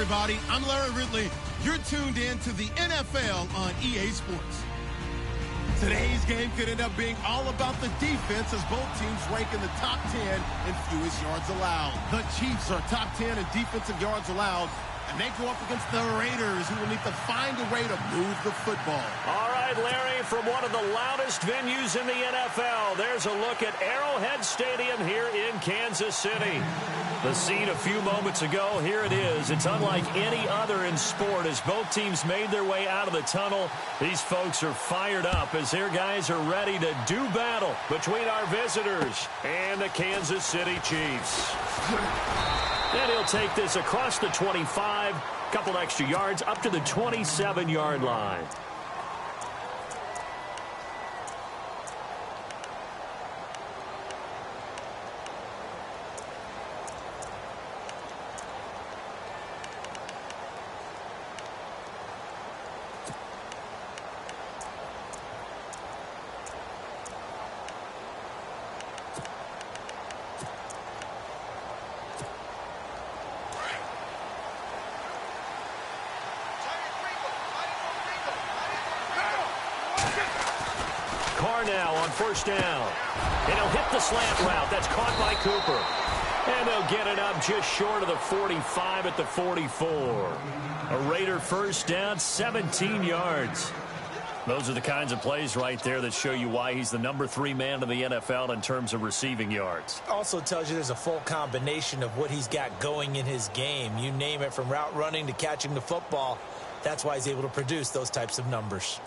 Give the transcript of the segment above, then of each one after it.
everybody. I'm Larry Ridley. You're tuned in to the NFL on EA Sports. Today's game could end up being all about the defense as both teams rank in the top 10 in fewest yards allowed. The Chiefs are top 10 in defensive yards allowed, and they go up against the Raiders, who will need to find a way to move the football. All right, Larry, from one of the loudest venues in the NFL, there's a look at Arrowhead Stadium here in Kansas City. The scene a few moments ago, here it is. It's unlike any other in sport as both teams made their way out of the tunnel. These folks are fired up as their guys are ready to do battle between our visitors and the Kansas City Chiefs. And he'll take this across the 25, couple extra yards up to the 27-yard line. Now on first down. And he'll hit the slant route. That's caught by Cooper. And they'll get it up just short of the 45 at the 44. A Raider first down, 17 yards. Those are the kinds of plays right there that show you why he's the number 3 man in the NFL in terms of receiving yards. Also tells you there's a full combination of what he's got going in his game. You name it, from route running to catching the football. That's why he's able to produce those types of numbers.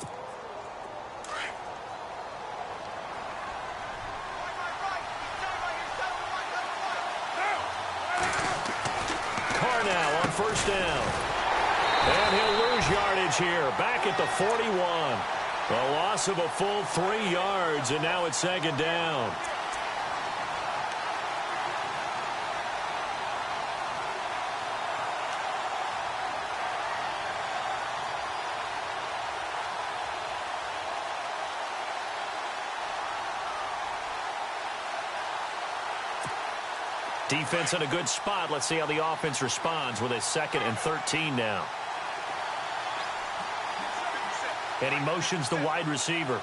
First down. And he'll lose yardage here. Back at the 41. A loss of a full 3 yards, and now it's second down. Defense in a good spot. Let's see how the offense responds with a 2nd and 13 now. And he motions the wide receiver.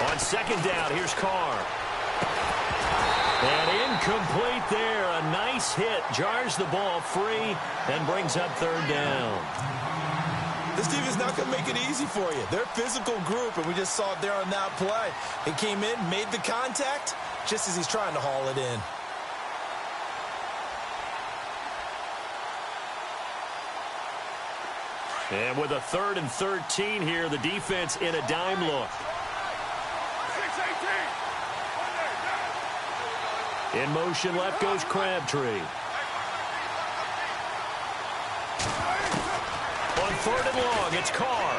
On second down, here's Carr. And incomplete there. A nice hit. Jars the ball free and brings up third down. This defense not going to make it easy for you. They're a physical group, and we just saw it there on that play. He came in, made the contact, just as he's trying to haul it in. And with a 3rd and 13 here, the defense in a dime look. In motion, left goes Crabtree. On 3rd and long, it's Carr.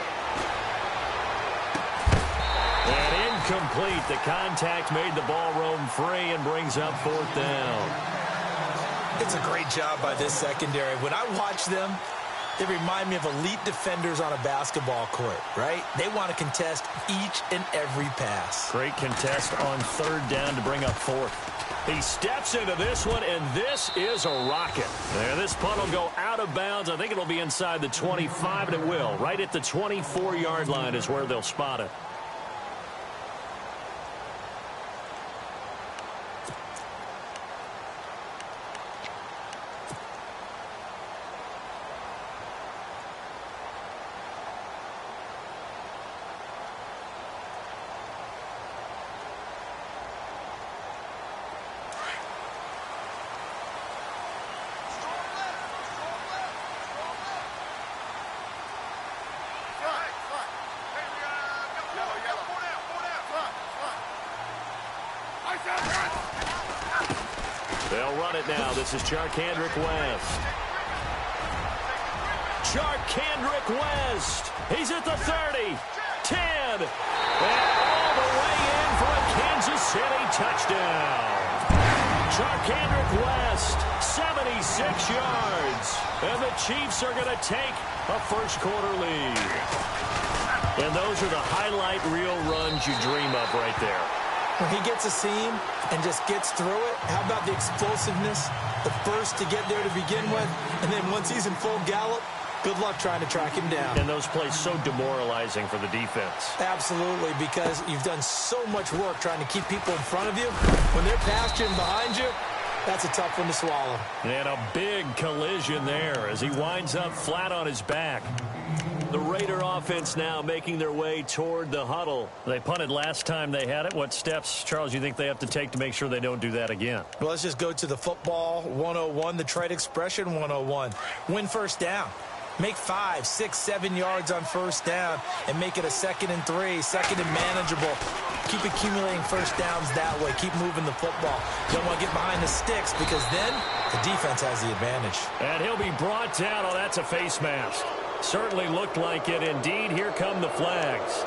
And incomplete. The contact made the ball roam free and brings up 4th down. It's a great job by this secondary. When I watch them, they remind me of elite defenders on a basketball court, right? They want to contest each and every pass. Great contest on 3rd down to bring up 4th. He steps into this one, and this is a rocket. And this punt will go out of bounds. I think it'll be inside the 25, and it will. Right at the 24-yard line is where they'll spot it. They'll run it now. This is Charkandrick West. Charkandrick West. He's at the 30, 10, and all the way in for a Kansas City touchdown. Charkandrick West, 76 yards. And the Chiefs are going to take a first-quarter lead. And those are the highlight reel runs you dream of right there. When he gets a seam and just gets through it, how about the explosiveness, the burst to get there to begin with, and then once he's in full gallop, good luck trying to track him down. And those plays so demoralizing for the defense. Absolutely, because you've done so much work trying to keep people in front of you. When they're past you and behind you, that's a tough one to swallow. And a big collision there as he winds up flat on his back. The Raider offense now making their way toward the huddle. They punted last time they had it. What steps, Charles, you think they have to take to make sure they don't do that again? Well, let's just go to the football 101, the trade expression 101. Win first down. Make 5, 6, 7 yards on first down and make it a 2nd and 3, 2nd and manageable. Keep accumulating first downs that way. Keep moving the football. You don't want to get behind the sticks because then the defense has the advantage. And he'll be brought down. Oh, that's a face mask. Certainly looked like it. Indeed, here come the flags.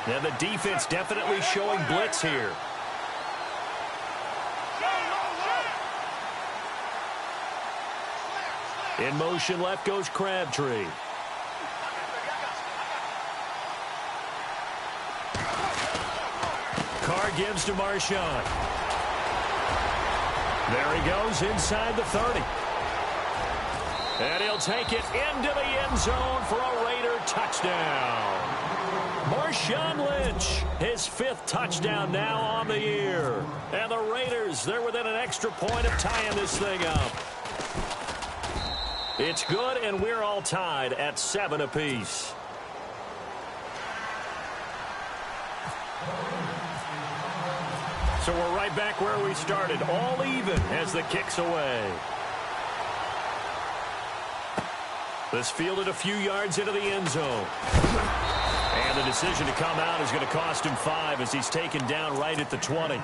And the defense definitely showing blitz here. In motion, left goes Crabtree. Carr gives to Marshawn. There he goes inside the 30. And he'll take it into the end zone for a Raider touchdown. Marshawn Lynch, his 5th touchdown now on the year. And the Raiders, they're within an extra point of tying this thing up. It's good, and we're all tied at 7 apiece. So we're right back where we started, all even as the kick's away. This fielded a few yards into the end zone. And the decision to come out is going to cost him 5 as he's taken down right at the 20.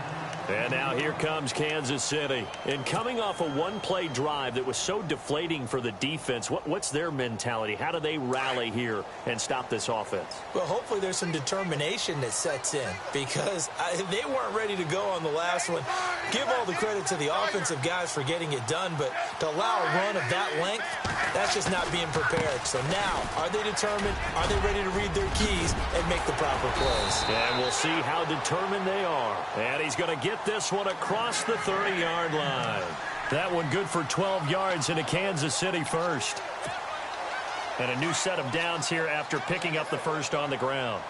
And now here comes Kansas City. And coming off a one-play drive that was so deflating for the defense, what's their mentality? How do they rally here and stop this offense? Well, hopefully there's some determination that sets in because they weren't ready to go on the last one. Give all the credit to the offensive guys for getting it done, but to allow a run of that length, that's just not being prepared. So now, are they determined? Are they ready to read their keys and make the proper plays? And we'll see how determined they are. And he's going to get this one across the 30-yard line. That one good for 12 yards into Kansas City first. And a new set of downs here after picking up the first on the ground.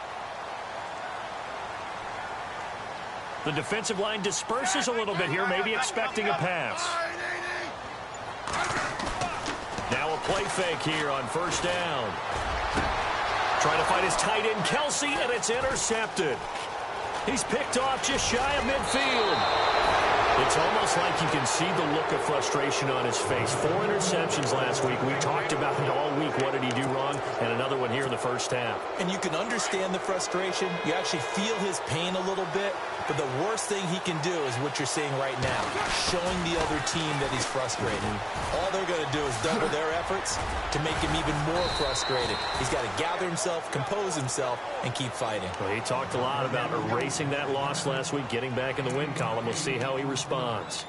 The defensive line disperses a little bit here, maybe expecting a pass. Now a play fake here on first down. Trying to find his tight end, Kelsey, and it's intercepted. He's picked off just shy of midfield. It's almost like you can see the look of frustration on his face. 4 interceptions last week. We talked about it all week. What did he do wrong? And another one here in the first half. And you can understand the frustration. You actually feel his pain a little bit. But the worst thing he can do is what you're seeing right now, showing the other team that he's frustrated. All they're going to do is double their efforts to make him even more frustrated. He's got to gather himself, compose himself, and keep fighting. Well, he talked a lot about erasing that loss last week, getting back in the win column. We'll see how he responds.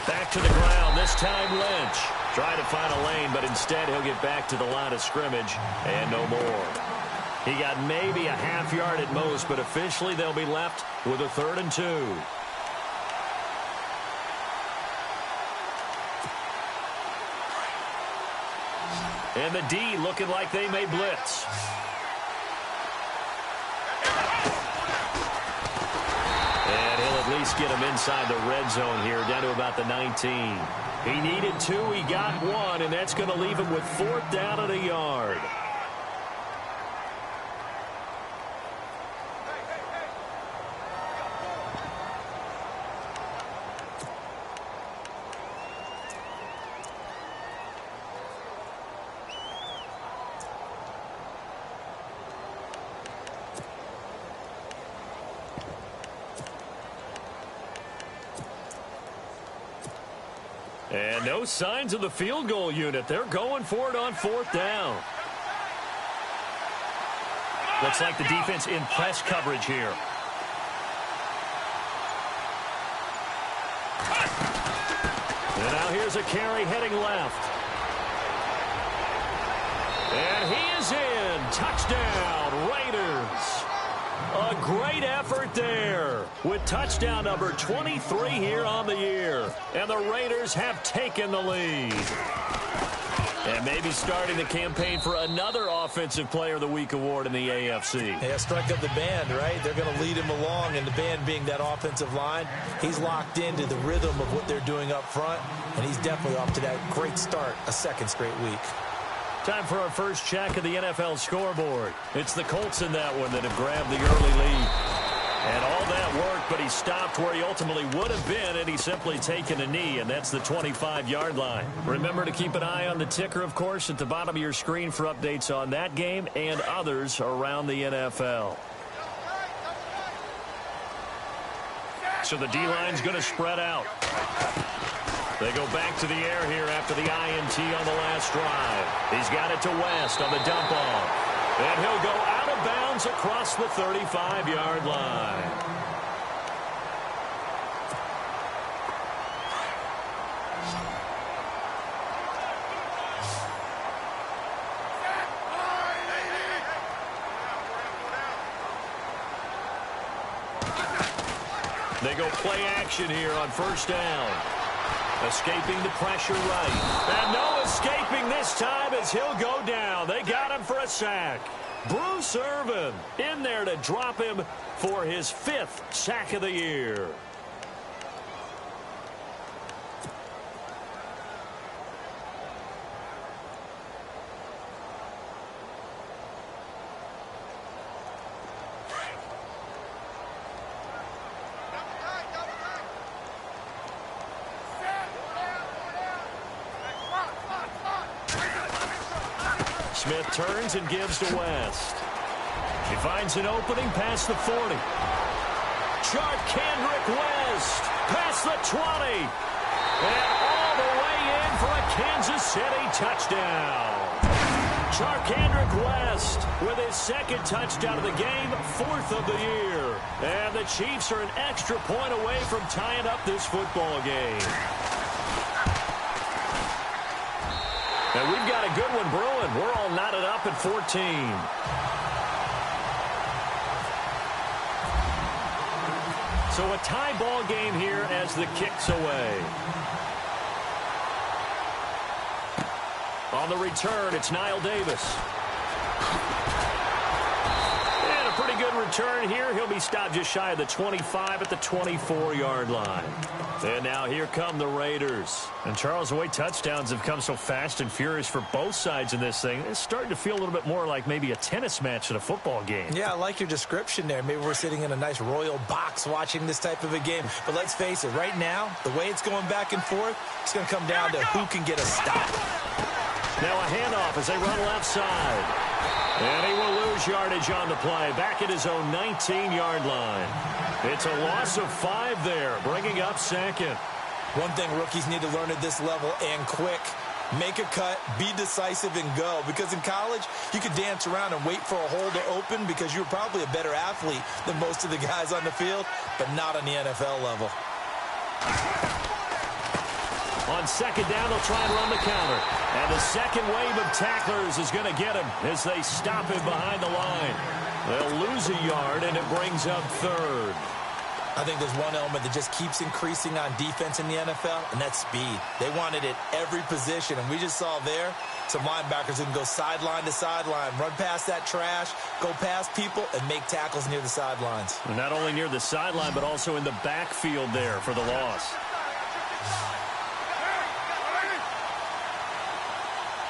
Back to the ground, this time Lynch. Trying to find a lane, but instead he'll get back to the line of scrimmage and no more. He got maybe a half yard at most, but officially they'll be left with a 3rd and 2. And the D looking like they may blitz. And he'll at least get him inside the red zone here, down to about the 19. He needed 2, he got 1, and that's going to leave him with 4th down and a yard. And no signs of the field goal unit. They're going for it on 4th down. Looks like the defense in press coverage here. And now here's a carry heading left. And he is in. Touchdown, Raiders. A great effort there with touchdown number 23 here on the year. And the Raiders have taken the lead. And maybe starting the campaign for another Offensive Player of the Week award in the AFC. Yeah, strike up the band, right? They're going to lead him along, and the band being that offensive line, he's locked into the rhythm of what they're doing up front, and he's definitely off to that great start, a second straight week. Time for our first check of the NFL scoreboard. It's the Colts in that one that have grabbed the early lead. And all that worked, but he stopped where he ultimately would have been, and he's simply taken a knee, and that's the 25-yard line. Remember to keep an eye on the ticker, of course, at the bottom of your screen for updates on that game and others around the NFL. So the D-line's going to spread out. They go back to the air here after the INT on the last drive. He's got it to West on the dump off. And he'll go out of bounds across the 35-yard line. They go play action here on 1st down. Escaping the pressure right. And no escaping this time as he'll go down. They got him for a sack. Bruce Irvin in there to drop him for his 5th sack of the year. Smith turns and gives to West. He finds an opening past the 40. Kendrick West past the 20. And all the way in for a Kansas City touchdown. Kendrick West with his 2nd touchdown of the game, 4th of the year. And the Chiefs are an extra point away from tying up this football game. And we've got a good one brewing. We're all knotted up at 14. So a tie ball game here as the kick's away. On the return, it's Niall Davis. And a pretty good return here. He'll be stopped just shy of the 25 at the 24-yard line. And now here come the Raiders. And Charles, the way touchdowns have come so fast and furious for both sides in this thing, it's starting to feel a little bit more like maybe a tennis match at a football game. Yeah, I like your description there. Maybe we're sitting in a nice royal box watching this type of a game. But let's face it, right now, the way it's going back and forth, it's going to come down to who can get a stop. Now a handoff as they run left side. And he will lose yardage on the play, back at his own 19-yard line. It's a loss of 5 there, bringing up 2nd. One thing rookies need to learn at this level, and quick, make a cut, be decisive, and go. Because in college, you could dance around and wait for a hole to open because you're probably a better athlete than most of the guys on the field, but not on the NFL level. On 2nd down, they'll try and run the counter. And the second wave of tacklers is going to get him as they stop him behind the line. They'll lose a yard, and it brings up 3rd. I think there's one element that just keeps increasing on defense in the NFL, and that's speed. They want it at every position, and we just saw there some linebackers who can go sideline to sideline, run past that trash, go past people, and make tackles near the sidelines. And not only near the sideline, but also in the backfield there for the loss.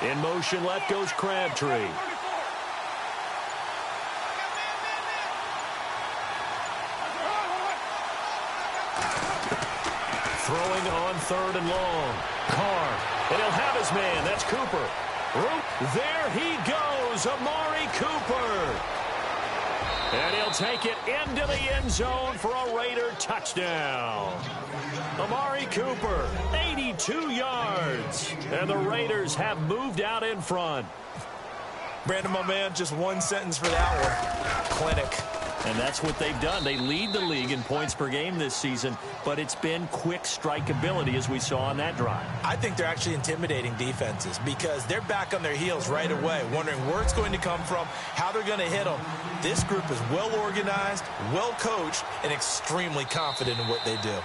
In motion, left goes Crabtree. Throwing on 3rd and long. Carr. And he'll have his man. That's Cooper. There he goes. Amari Cooper. And he'll take it into the end zone for a Raider touchdown. Amari Cooper, 82 yards. And the Raiders have moved out in front. Brandon, my man, just one sentence for that one. Clinic. And that's what they've done. They lead the league in points per game this season, but it's been quick strike ability as we saw on that drive. I think they're actually intimidating defenses because they're back on their heels right away, wondering where it's going to come from, how they're going to hit them. This group is well organized, well coached, and extremely confident in what they do.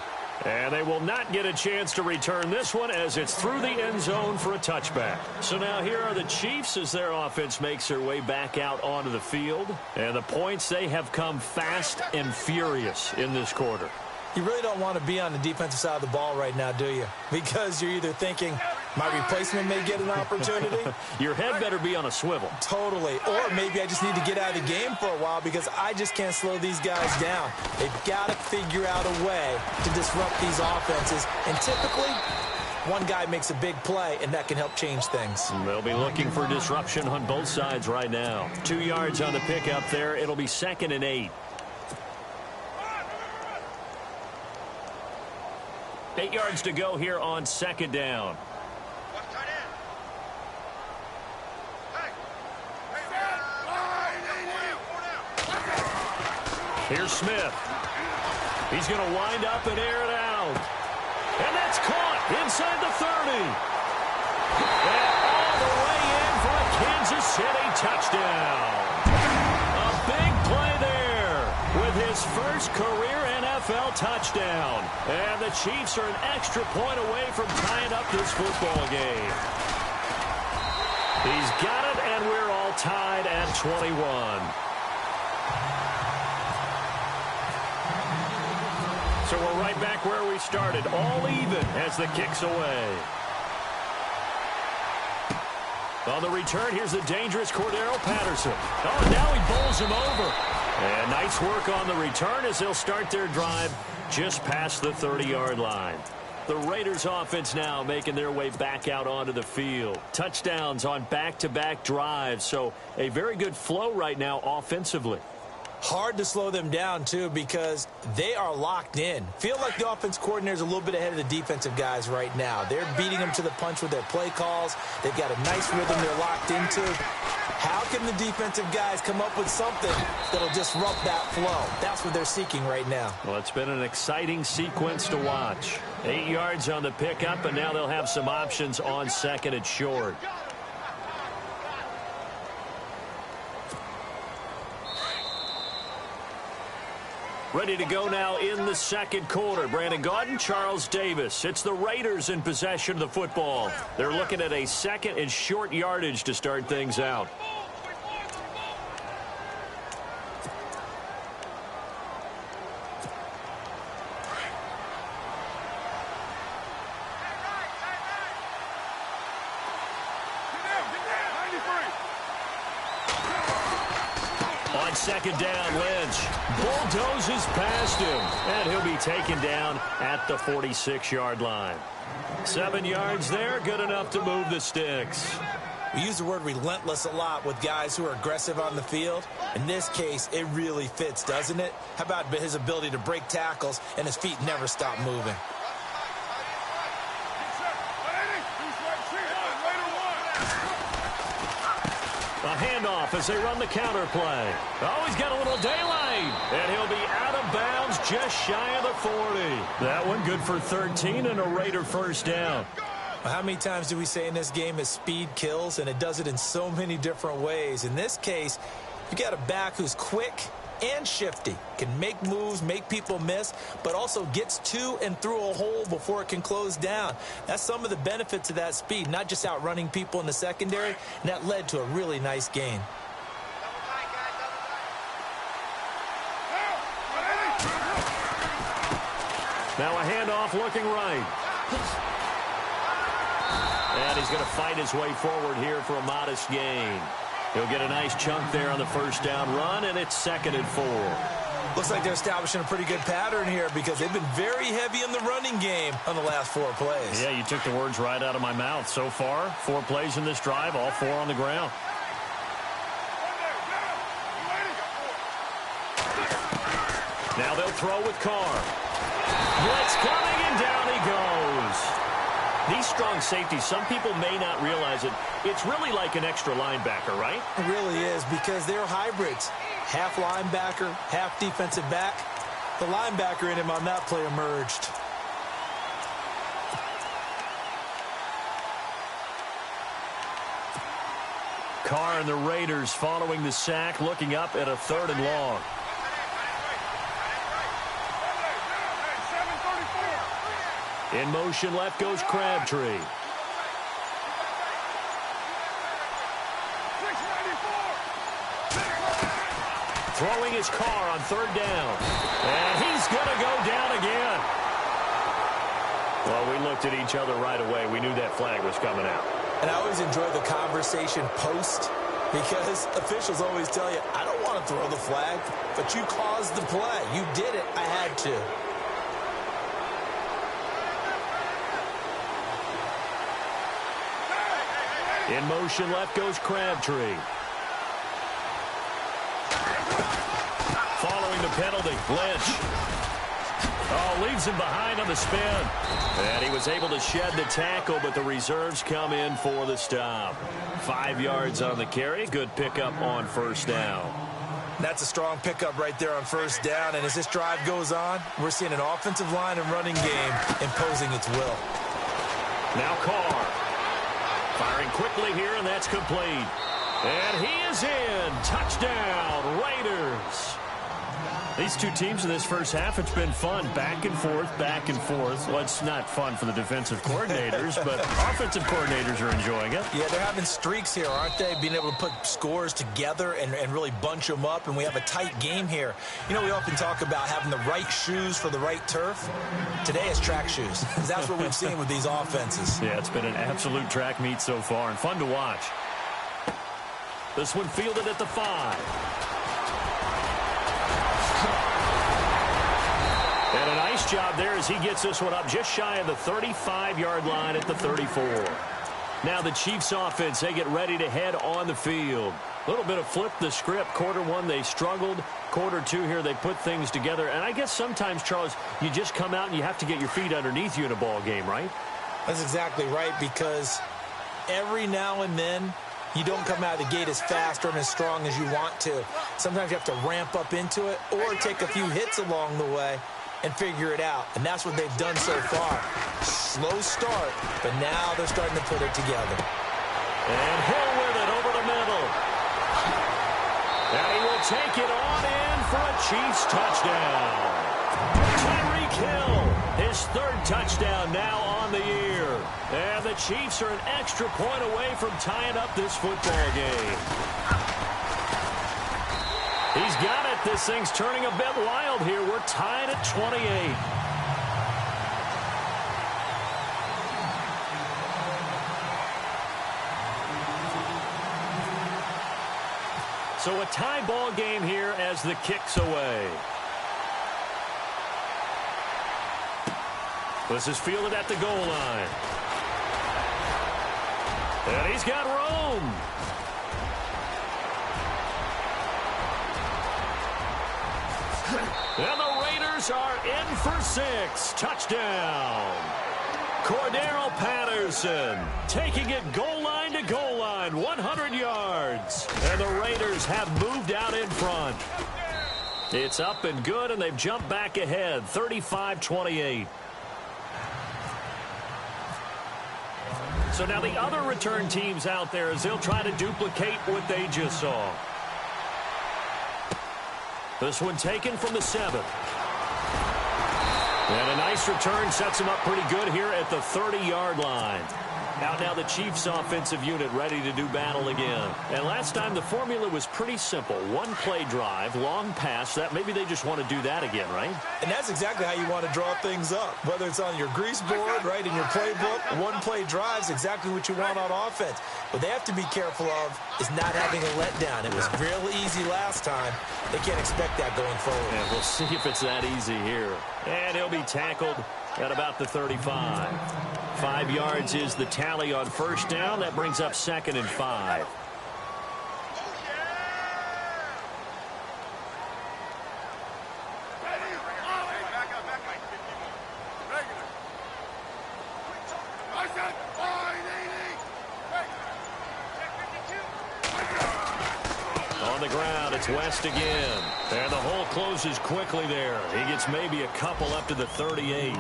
And they will not get a chance to return this one as it's through the end zone for a touchback. So now here are the Chiefs as their offense makes their way back out onto the field. And the points, they have come fast and furious in this quarter. You really don't want to be on the defensive side of the ball right now, do you? Because you're either thinking, my replacement may get an opportunity. Your head better be on a swivel. Totally. Or maybe I just need to get out of the game for a while because I just can't slow these guys down. They've got to figure out a way to disrupt these offenses. And typically, one guy makes a big play, and that can help change things. They'll be looking for disruption on both sides right now. 2 yards on the pickup there. It'll be 2nd and 8. 8 yards to go here on 2nd down. Here's Smith. He's going to wind up and air it out. And that's caught inside the 30. And all the way in for a Kansas City touchdown. A big play there with his first career NFL touchdown. And the Chiefs are an extra point away from tying up this football game. He's got it, and we're all tied at 21. So we're right back where we started, all even as the kick's away. On the return, here's the dangerous Cordero Patterson. Oh, and now he bowls him over. And nice work on the return as they'll start their drive just past the 30-yard line. The Raiders offense now making their way back out onto the field. Touchdowns on back-to-back drives, so a very good flow right now offensively. Hard to slow them down, too, because they are locked in. Feel like the offense coordinator is a little bit ahead of the defensive guys right now. They're beating them to the punch with their play calls. They've got a nice rhythm they're locked into. How can the defensive guys come up with something that'll disrupt that flow? That's what they're seeking right now. Well, it's been an exciting sequence to watch. 8 yards on the pickup, and now they'll have some options on 2nd and short. Ready to go now in the 2nd quarter. Brandon Gaudin, Charles Davis. It's the Raiders in possession of the football. They're looking at a 2nd and short yardage to start things out. On 2nd down, Lynch bulldozes past him, and he'll be taken down at the 46-yard line. 7 yards there, good enough to move the sticks. We use the word relentless a lot with guys who are aggressive on the field. In this case, it really fits, doesn't it? How about his ability to break tackles and his feet never stop moving? A handoff as they run the counter play. Oh, he's got a little daylight. And he'll be out of bounds just shy of the 40. That one good for 13 and a Raider first down. Well, how many times do we say in this game is speed kills, and it does it in so many different ways. In this case, you got a back who's quick and shifty, can make moves, make people miss, but also gets to and through a hole before it can close down. That's some of the benefits of that speed, not just outrunning people in the secondary, and that led to a really nice gain. Now a handoff looking right. And he's going to fight his way forward here for a modest gain. He'll get a nice chunk there on the first down run, and it's 2nd and 4. Looks like they're establishing a pretty good pattern here because they've been very heavy in the running game on the last 4 plays. Yeah, you took the words right out of my mouth. So far, 4 plays in this drive, all 4 on the ground. Now they'll throw with Carr. Blitz coming, and down he goes. These strong safeties, some people may not realize it. It's really like an extra linebacker, right? It really is, because they're hybrids. Half linebacker, half defensive back. The linebacker in him on that play emerged. Carr and the Raiders following the sack, looking up at a 3rd and long. In motion, left goes Crabtree. Throwing his Carr on 3rd down. And he's going to go down again. Well, we looked at each other right away. We knew that flag was coming out. And I always enjoy the conversation post, because officials always tell you, I don't want to throw the flag, but you caused the play. You did it. I had to. In motion, left goes Crabtree. Following the penalty, Lynch. Oh, leaves him behind on the spin. And he was able to shed the tackle, but the reserves come in for the stop. 5 yards on the carry. Good pickup on 1st down. That's a strong pickup right there on 1st down. And as this drive goes on, we're seeing an offensive line and running game imposing its will. Now Carr. Firing quickly here, and that's complete. And he is in. Touchdown, Raiders. These two teams in this first half, it's been fun. Back and forth, back and forth. Well, it's not fun for the defensive coordinators, but offensive coordinators are enjoying it. Yeah, they're having streaks here, aren't they? Being able to put scores together and really bunch them up, and we have a tight game here. You know, we often talk about having the right shoes for the right turf. Today it's track shoes. That's what we've seen with these offenses. Yeah, it's been an absolute track meet so far, and fun to watch. This one fielded at the 5. And a nice job there as he gets this one up just shy of the 35-yard line at the 34. Now the Chiefs offense, they get ready to head on the field. A little bit of flip the script. Quarter 1, they struggled. Quarter 2 here, they put things together. And I guess sometimes, Charles, you just come out and you have to get your feet underneath you in a ball game, right? That's exactly right, because every now and then you don't come out of the gate as fast or as strong as you want to. Sometimes you have to ramp up into it or take a few hits along the way and figure it out. And that's what they've done so far. Slow start, but now they're starting to put it together. And Hill with it over the middle. And he will take it on in for a Chiefs touchdown. Tyreek Hill, his 3rd touchdown now on the year. And the Chiefs are an extra point away from tying up this football game. He's got it. This thing's turning a bit wild here. We're tied at 28. So a tie ball game here as the kick's away. This is fielded at the goal line. And he's got room. And the Raiders are in for 6. Touchdown. Cordero Patterson taking it goal line to goal line, 100 yards. And the Raiders have moved out in front. It's up and good, and they've jumped back ahead, 35-28. So now the other return teams out there as they'll try to duplicate what they just saw. This one taken from the 7. And a nice return sets him up pretty good here at the 30-yard line. Out now the Chiefs offensive unit ready to do battle again. And last time the formula was pretty simple. One play drive, long pass. That maybe they just want to do that again, right? And that's exactly how you want to draw things up. Whether it's on your grease board, right, in your playbook, one play drive is exactly what you want on offense. What they have to be careful of is not having a letdown. It was real easy last time. They can't expect that going forward. And we'll see if it's that easy here. And he'll be tackled at about the 35. 5 yards is the tally on first down. That brings up 2nd and 5. On the ground, it's West again. And the hole closes quickly there. He gets maybe a couple up to the 38.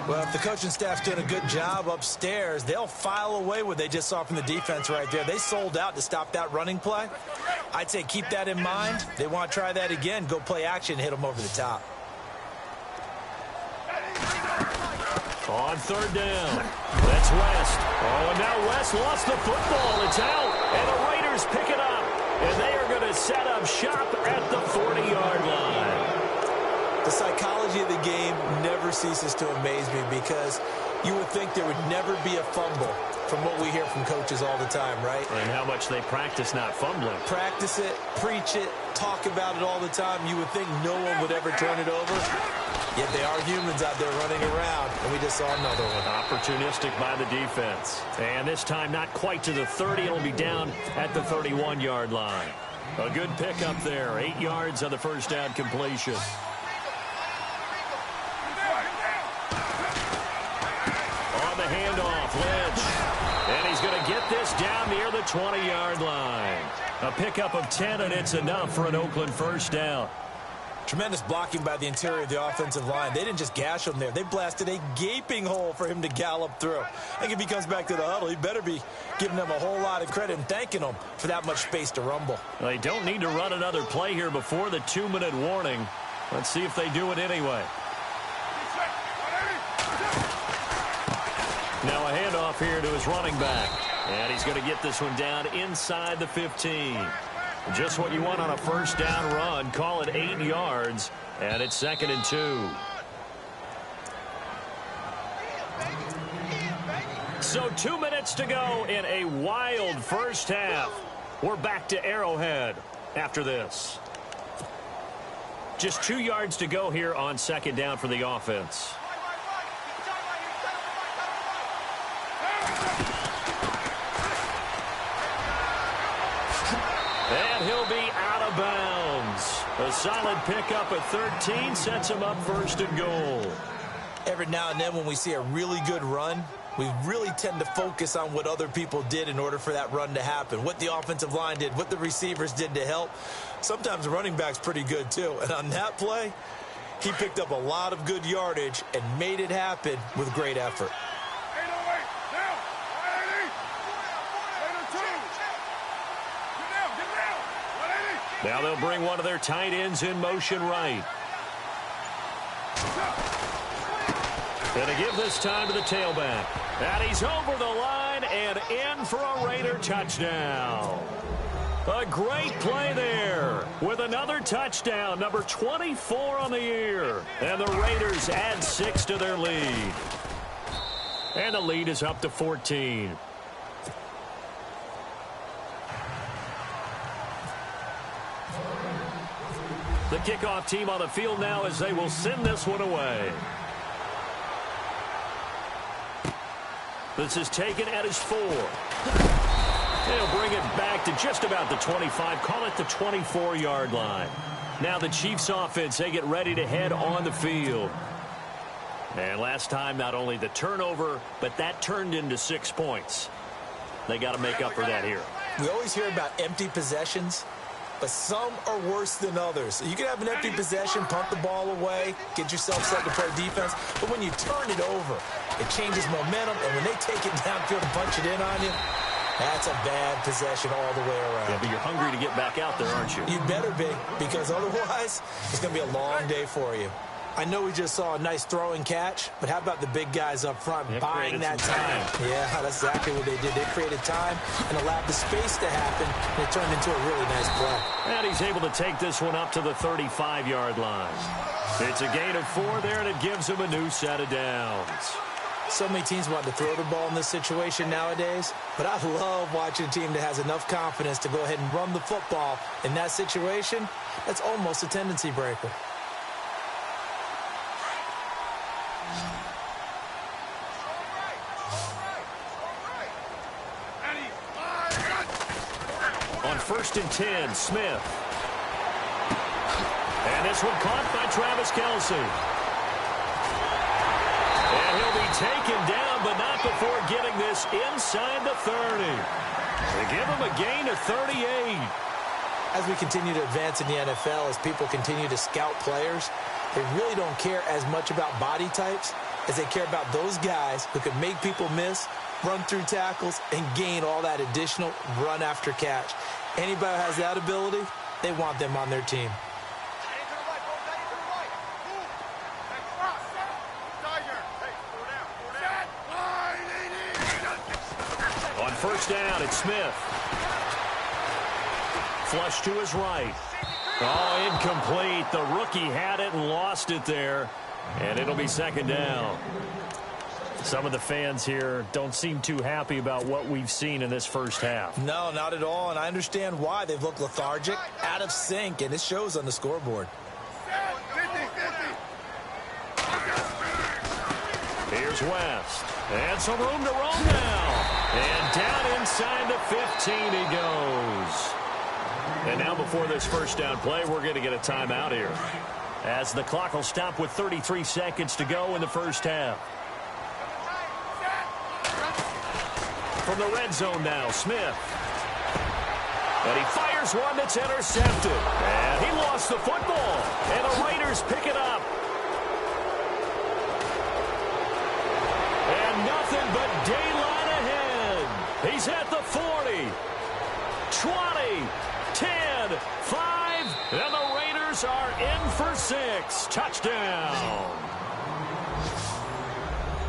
Well, if the coaching staff's doing a good job upstairs, they'll file away what they just saw from the defense right there. They sold out to stop that running play. I'd say keep that in mind. They want to try that again. Go play action, hit them over the top. On third down, that's West. Oh, and now West lost the football. It's out, and the Raiders pick it up. And they are going to set up shop at the 40-yard line. The psychology of the game never ceases to amaze me because you would think there would never be a fumble from what we hear from coaches all the time, right? And how much they practice not fumbling. Practice it, preach it, talk about it all the time. You would think no one would ever turn it over. Yet they are humans out there running around, and we just saw another one. Opportunistic by the defense. And this time not quite to the 30. It'll be down at the 31-yard line. A good pickup there. 8 yards on the first down completion. On the handoff, Lynch. And he's going to get this down near the 20-yard line. A pickup of 10, and it's enough for an Oakland first down. Tremendous blocking by the interior of the offensive line. They didn't just gash him there. They blasted a gaping hole for him to gallop through. I think if he comes back to the huddle, he better be giving them a whole lot of credit and thanking them for that much space to rumble. They don't need to run another play here before the 2-minute warning. Let's see if they do it anyway. Now a handoff here to his running back. And he's going to get this one down inside the 15. Just what you want on a first down run. Call it 8 yards, and it's 2nd and 2. So 2 minutes to go in a wild first half. We're back to Arrowhead after this. Just 2 yards to go here on 2nd down for the offense. And he'll be out of bounds. A solid pickup at 13 sets him up 1st and goal. Every now and then when we see a really good run, we really tend to focus on what other people did in order for that run to happen. What the offensive line did, what the receivers did to help. Sometimes the running back's pretty good too. And on that play, he picked up a lot of good yardage and made it happen with great effort. Now they'll bring one of their tight ends in motion right. Going to give this time to the tailback. And he's over the line and in for a Raider touchdown. A great play there with another touchdown, number 24 on the year. And the Raiders add 6 to their lead. And the lead is up to 14. The kickoff team on the field now as they will send this one away. This is taken at his 4. They'll bring it back to just about the 25. Call it the 24-yard line. Now the Chiefs offense, they get ready to head on the field. And last time, not only the turnover, but that turned into 6 points. They got to make up for that here. We always hear about empty possessions, but some are worse than others. You can have an empty possession, punt the ball away, get yourself set to play defense, but when you turn it over, it changes momentum, and when they take it downfield and punch it in on you, that's a bad possession all the way around. Yeah, but you're hungry to get back out there, aren't you? You better be, because otherwise, it's going to be a long day for you. I know we just saw a nice throwing catch, but how about the big guys up front buying that time? Yeah, that's exactly what they did. They created time and allowed the space to happen, and it turned into a really nice play. And he's able to take this one up to the 35-yard line. It's a gain of 4 there, and it gives him a new set of downs. So many teams want to throw the ball in this situation nowadays, but I love watching a team that has enough confidence to go ahead and run the football. In that situation, that's almost a tendency breaker. On 1st and 10, Smith. And this one caught by Travis Kelce. And he'll be taken down, but not before goes inside the 30. They give him a gain of 38. As we continue to advance in the NFL, as people continue to scout players, they really don't care as much about body types as they care about those guys who can make people miss, run through tackles, and gain all that additional run after catch. Anybody who has that ability, they want them on their team. On first down, it's Smith. Flush to his right. Oh, incomplete. The rookie had it and lost it there. And it'll be second down. Some of the fans here don't seem too happy about what we've seen in this first half. No, not at all, and I understand why. They've looked lethargic, out of sync, and it shows on the scoreboard. Here's West. And some room to roam now. And down inside the 15 he goes. And now before this first down play, we're going to get a timeout here, as the clock will stop with 33 seconds to go in the first half. From the red zone now, Smith. And he fires one that's intercepted. And he lost the football. And the Raiders pick it up. And nothing but daylight ahead. He's at the 40, 20, 10, 5, and the Raiders are in for 6. Touchdown.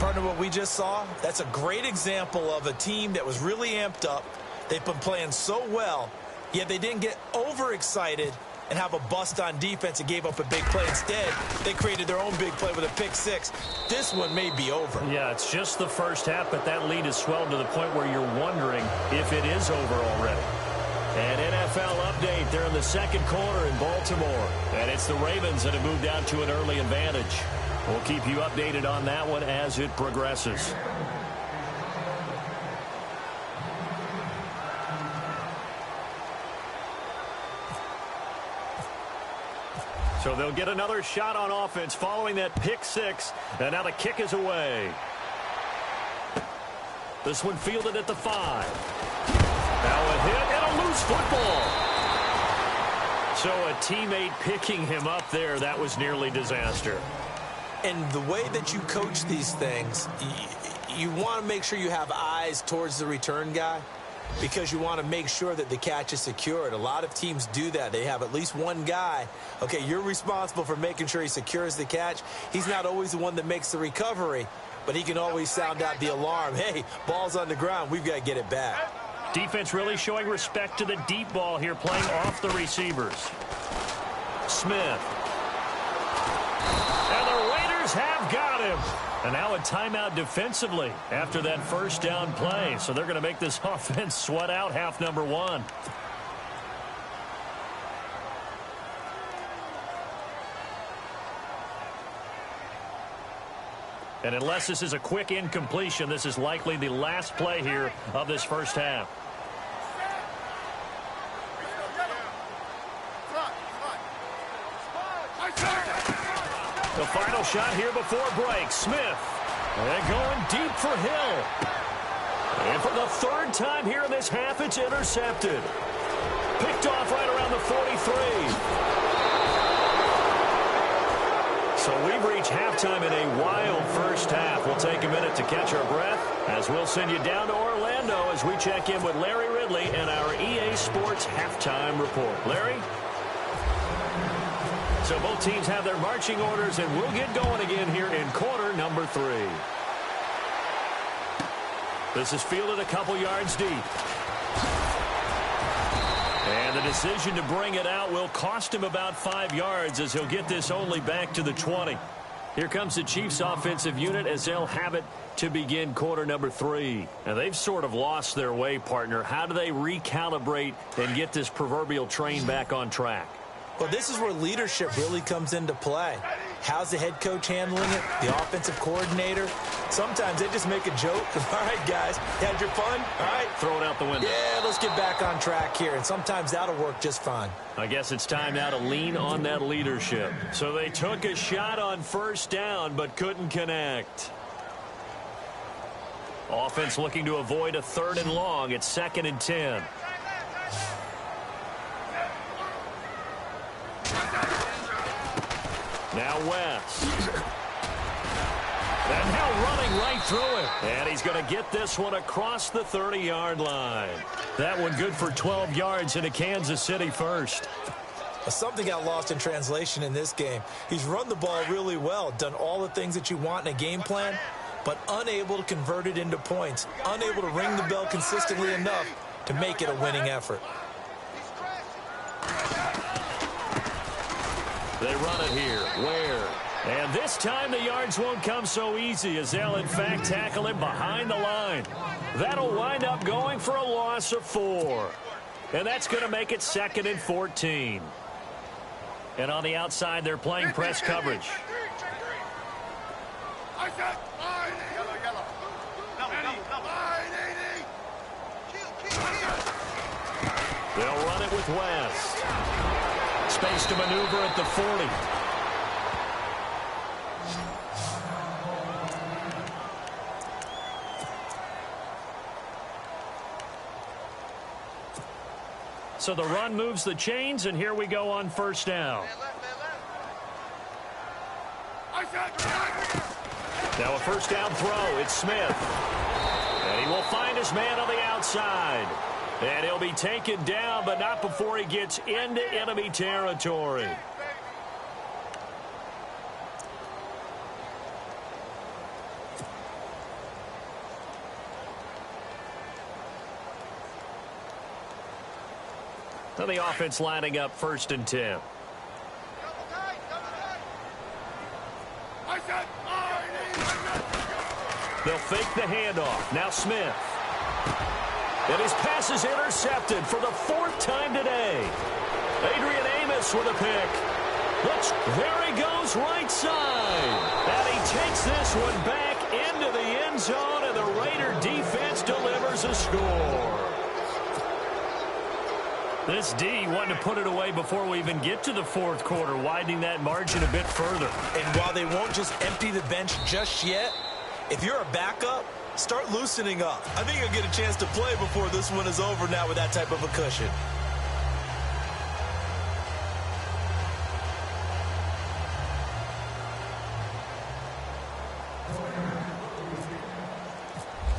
Partner, what we just saw, that's a great example of a team that was really amped up. They've been playing so well, yet they didn't get overexcited and have a bust on defense and gave up a big play. Instead, they created their own big play with a pick six. This one may be over. Yeah, it's just the first half, but that lead has swelled to the point where you're wondering if it is over already. An NFL update there in the second quarter in Baltimore. And it's the Ravens that have moved out to an early advantage. We'll keep you updated on that one as it progresses. So they'll get another shot on offense following that pick six. And now the kick is away. This one fielded at the 5. Now a hit and a loose football. So a teammate picking him up there, that was nearly disaster. And the way that you coach these things, you want to make sure you have eyes towards the return guy, because you want to make sure that the catch is secured. A lot of teams do that. They have at least one guy. Okay, you're responsible for making sure he secures the catch. He's not always the one that makes the recovery, but he can always sound out the alarm. Hey, ball's on the ground. We've got to get it back. Defense really showing respect to the deep ball here, playing off the receivers. Smith. And the Raiders have got him. And now a timeout defensively after that first down play. So they're going to make this offense sweat out half number 1. And unless this is a quick incompletion, this is likely the last play here of this first half. The final shot here before break. Smith. And going deep for Hill. And for the third time here in this half, it's intercepted. Picked off right around the 43. So we've reached halftime in a wild first half. We'll take a minute to catch our breath as we'll send you down to Orlando as we check in with Larry Ridley and our EA Sports Halftime Report. Larry? So both teams have their marching orders, and we'll get going again here in quarter number 3. This is fielded a couple yards deep. And the decision to bring it out will cost him about 5 yards, as he'll get this only back to the 20. Here comes the Chiefs offensive unit as they'll have it to begin quarter number 3. Now they've sort of lost their way, partner. How do they recalibrate and get this proverbial train back on track? Well, this is where leadership really comes into play. How's the head coach handling it? The offensive coordinator? Sometimes they just make a joke. All right, guys, you had your fun? All right. Throw it out the window. Yeah, let's get back on track here. And sometimes that'll work just fine. I guess it's time now to lean on that leadership. So they took a shot on first down but couldn't connect. Offense looking to avoid a 3rd and long. It's 2nd and 10. Now West. And now running right through it. And he's going to get this one across the 30-yard line. That one good for 12 yards into Kansas City first. Something got lost in translation in this game. He's run the ball really well, done all the things that you want in a game plan, but unable to convert it into points, unable to ring the bell consistently enough to make it a winning effort. They run it here. Where? And this time the yards won't come so easy as they'll, in fact, tackle him behind the line. That'll wind up going for a loss of 4. And that's going to make it 2nd and 14. And on the outside, they're playing press coverage. They'll run it with West. Space to maneuver at the 40. So the run moves the chains, and here we go on 1st down. Now a 1st down throw. It's Smith. And he will find his man on the outside. And he'll be taken down, but not before he gets into enemy territory. So the offense lining up 1st and 10. They'll fake the handoff. Now Smith. And his pass is intercepted for the 4th time today. Adrian Amos with a pick. Looks, there he goes right side. And he takes this one back into the end zone, and the Raider defense delivers a score. This D wanted to put it away before we even get to the 4th quarter, widening that margin a bit further. And while they won't just empty the bench just yet, if you're a backup, start loosening up. I think you'll get a chance to play before this one is over now with that type of a cushion.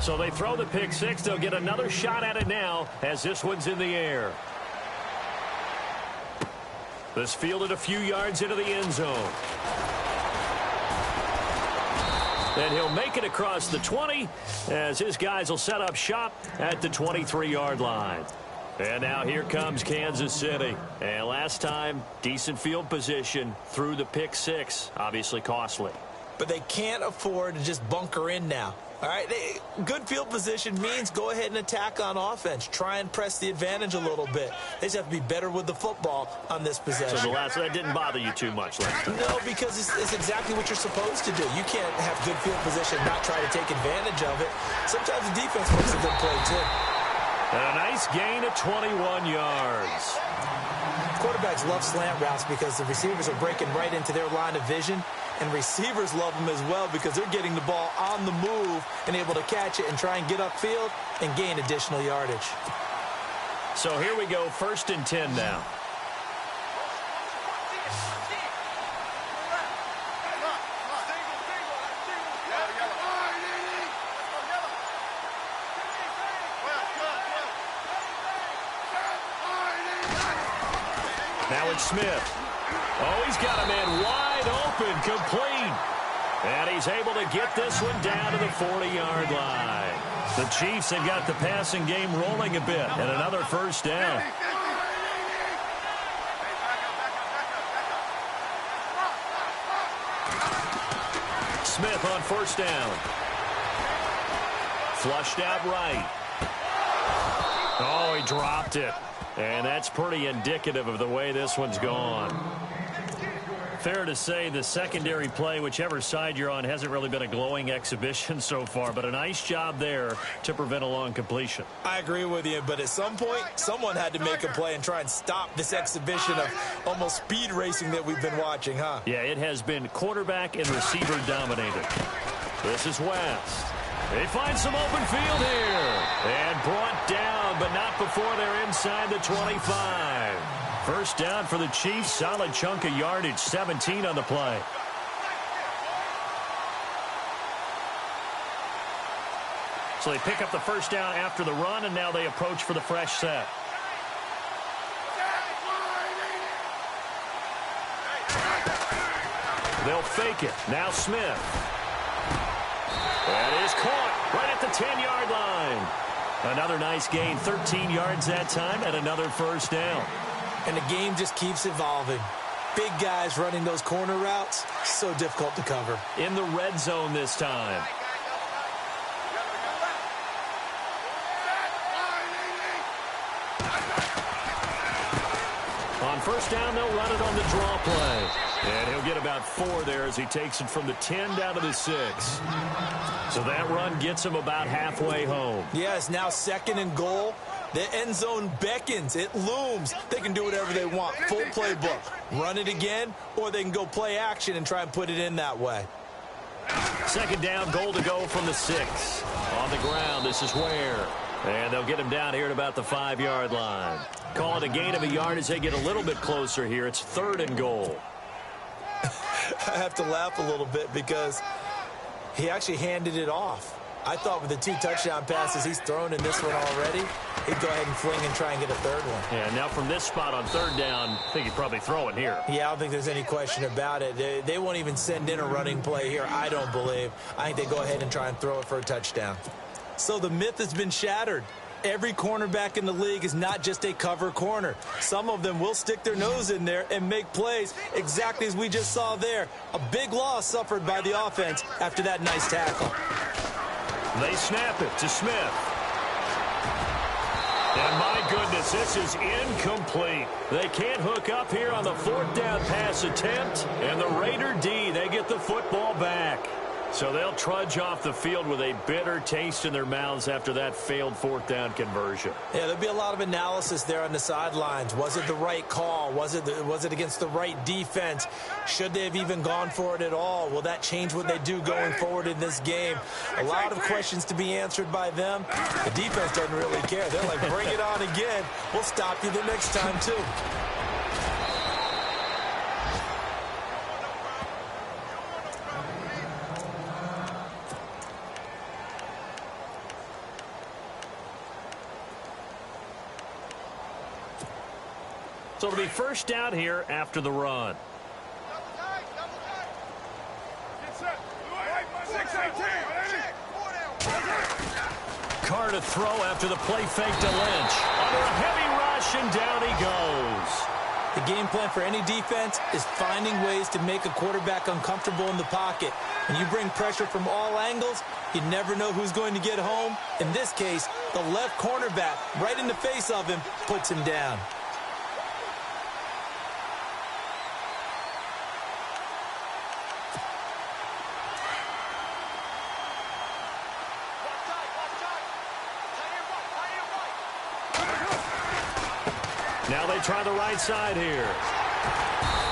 So they throw the pick 6. They'll get another shot at it now as this one's in the air. This fielded a few yards into the end zone. And he'll make it across the 20 as his guys will set up shop at the 23-yard line. And now here comes Kansas City. And last time, decent field position through the pick 6. Obviously costly. But they can't afford to just bunker in now. All right, good field position means go ahead and attack on offense. Try and press the advantage a little bit. They just have to be better with the football on this possession. So that didn't bother you too much, Lance? No, because it's exactly what you're supposed to do. You can't have good field position and not try to take advantage of it. Sometimes the defense makes a good play, too. And a nice gain of 21 yards. Quarterbacks love slant routes because the receivers are breaking right into their line of vision. And receivers love them as well because they're getting the ball on the move and able to catch it and try and get upfield and gain additional yardage. So here we go, 1st and 10 now. Now it's Smith. Oh, he's got a man wide open, complete. And he's able to get this one down to the 40-yard line. The Chiefs have got the passing game rolling a bit, and another 1st down. Smith on 1st down. Flushed out right. Oh, he dropped it. And that's pretty indicative of the way this one's gone. Fair to say the secondary play, whichever side you're on, hasn't really been a glowing exhibition so far, but a nice job there to prevent a long completion. I agree with you, but at some point, someone had to make a play and try and stop this exhibition of almost speed racing that we've been watching, huh? Yeah, it has been quarterback and receiver dominated. This is West. They find some open field here. And brought down, but not before they're inside the 25. First down for the Chiefs. Solid chunk of yardage, 17 on the play. So they pick up the first down after the run, and now they approach for the fresh set. They'll fake it. Now Smith. That is caught right at the 10-yard line. Another nice gain, 13 yards that time, and another first down. And the game just keeps evolving. Big guys running those corner routes, so difficult to cover. In the red zone this time. On first down, they'll run it on the draw play. And he'll get about 4 there as he takes it from the 10 down to the 6. So that run gets him about halfway home. Yes, now 2nd and goal. The end zone beckons. It looms. They can do whatever they want. Full playbook. Run it again, or they can go play action and try and put it in that way. 2nd down, goal to go from the 6. On the ground, this is Ware. And they'll get him down here at about the 5-yard line. Call it a gain of a yard as they get a little bit closer here. It's 3rd and goal. I have to laugh a little bit because he actually handed it off. I thought with the 2 touchdown passes he's thrown in this one already, he'd go ahead and fling and try and get a 3rd one. Yeah, now from this spot on 3rd down, I think he'd probably throw it here. Yeah, I don't think there's any question about it. They won't even send in a running play here, I don't believe. I think they go ahead and try and throw it for a touchdown. So the myth has been shattered. Every cornerback in the league is not just a cover corner. Some of them will stick their nose in there and make plays exactly as we just saw there. A big loss suffered by the offense after that nice tackle. They snap it to Smith. And my goodness, this is incomplete. They can't hook up here on the 4th down pass attempt. And the Raider D, they get the football back. So they'll trudge off the field with a bitter taste in their mouths after that failed 4th down conversion. Yeah, there'll be a lot of analysis there on the sidelines. Was it the right call? Was it against the right defense? Should they have even gone for it at all? Will that change what they do going forward in this game? A lot of questions to be answered by them. The defense doesn't really care. They're like, bring it on again. We'll stop you the next time, too. So it'll be first down here after the run. Carr to throw after the play fake to Lynch. Under a heavy rush, and down he goes. The game plan for any defense is finding ways to make a quarterback uncomfortable in the pocket. When you bring pressure from all angles, you never know who's going to get home. In this case, the left cornerback, right in the face of him, puts him down. Now they try the right side here.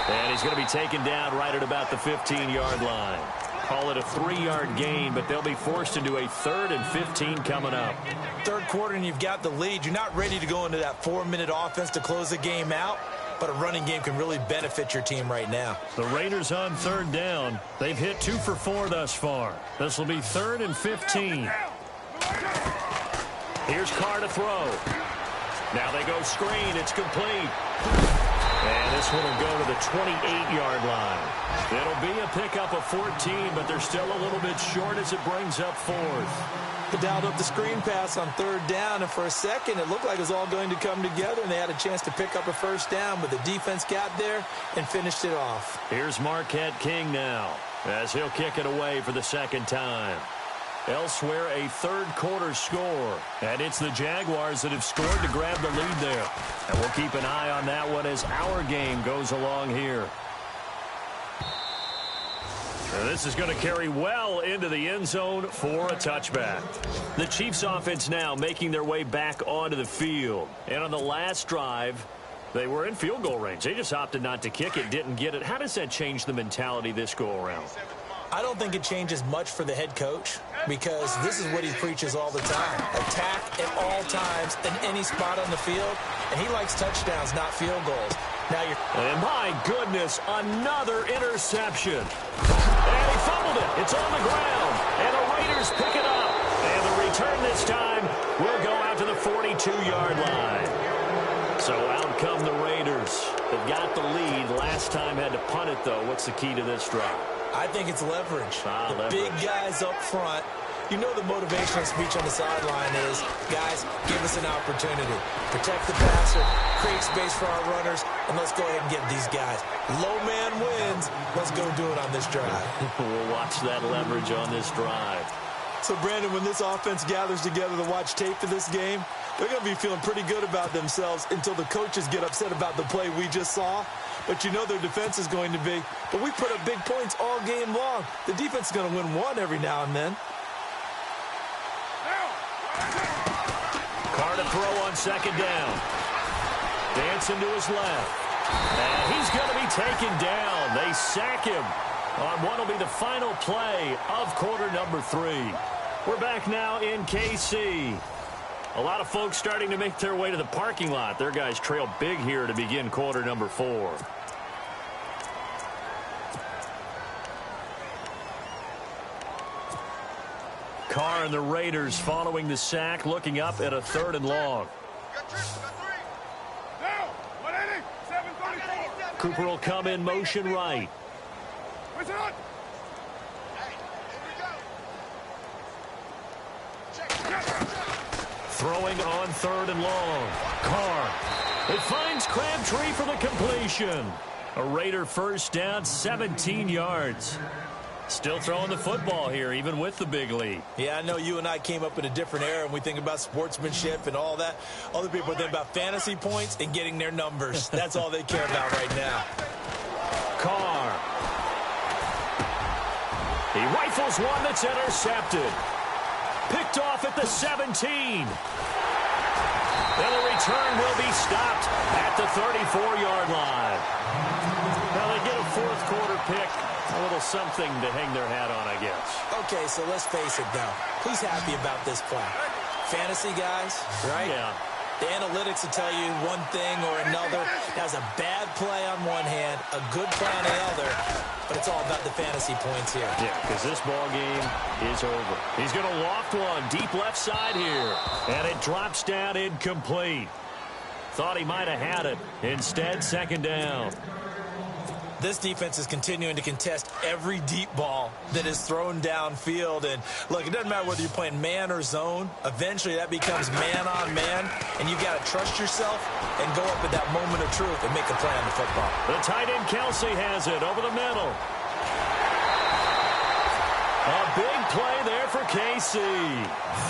And he's going to be taken down right at about the 15-yard line. Call it a 3-yard gain, but they'll be forced into a 3rd and 15 coming up. 3rd quarter and you've got the lead. You're not ready to go into that 4-minute offense to close the game out, but a running game can really benefit your team right now. The Raiders on 3rd down. They've hit 2 for 4 thus far. This will be 3rd and 15. Here's Carr to throw. Now they go screen. It's complete. And this one will go to the 28-yard line. It'll be a pickup of 14, but they're still a little bit short as it brings up 4th. They dialed up the screen pass on 3rd down, and for a second it looked like it was all going to come together, and they had a chance to pick up a first down, but the defense got there and finished it off. Here's Marquette King now as he'll kick it away for the 2nd time. Elsewhere, a 3rd quarter score. And it's the Jaguars that have scored to grab the lead there. And we'll keep an eye on that one as our game goes along here. And this is going to carry well into the end zone for a touchback. The Chiefs offense now making their way back onto the field. And on the last drive, they were in field goal range. They just opted not to kick it, didn't get it. How does that change the mentality this go around? I don't think it changes much for the head coach. because this is what he preaches all the time. Attack at all times in any spot on the field, and he likes touchdowns, not field goals. Now you're... And my goodness, another interception. And he fumbled it. It's on the ground. And the Raiders pick it up. And the return this time will go out to the 42-yard line. So out come the Raiders. They've got the lead. Last time had to punt it, though. What's the key to this drive? I think it's leverage. The Leverage. big guys up front. You know the motivational speech on the sideline is, guys, give us an opportunity. Protect the passer, create space for our runners, and let's go ahead and get these guys. Low man wins. Let's go do it on this drive. We'll watch that leverage on this drive. So, Brandon, when this offense gathers together to watch tape for this game, they're going to be feeling pretty good about themselves until the coaches get upset about the play we just saw. But you know their defense is going to be. But we put up big points all game long. The defense is going to win one every now and then. Carr to throw on second down. Dancing to his left. And he's going to be taken down. They sack him on what will be the final play of quarter number 3. We're back now in KC. A lot of folks starting to make their way to the parking lot. Their guys trail big here to begin quarter number 4. Carr and the Raiders following the sack, looking up at a 3rd and long. Cooper will come in motion right. Throwing on 3rd and long. Carr. It finds Crabtree for the completion. A Raider first down, 17 yards. Still throwing the football here, even with the big lead. Yeah, I know you and I came up in a different era, and we think about sportsmanship and all that. Other people think about fantasy points and getting their numbers. That's all they care about right now. Carr. He rifles one that's intercepted. Picked off at the 17. And the return will be stopped at the 34-yard line. Now they get a 4th quarter pick. A little something to hang their hat on, I guess. Okay, so let's face it, though. Who's happy about this play? Fantasy guys, right? Yeah. The analytics will tell you one thing or another. That's a bad play on one hand, a good play on the other, but it's all about the fantasy points here. Yeah, because this ball game is over. He's going to loft one deep left side here, and it drops down incomplete. Thought he might have had it. Instead, 2nd down. This defense is continuing to contest every deep ball that is thrown downfield. And, look, it doesn't matter whether you're playing man or zone. Eventually, that becomes man-on-man, and you've got to trust yourself and go up at that moment of truth and make a play on the football. The tight end Kelsey has it over the middle. A big play there for KC.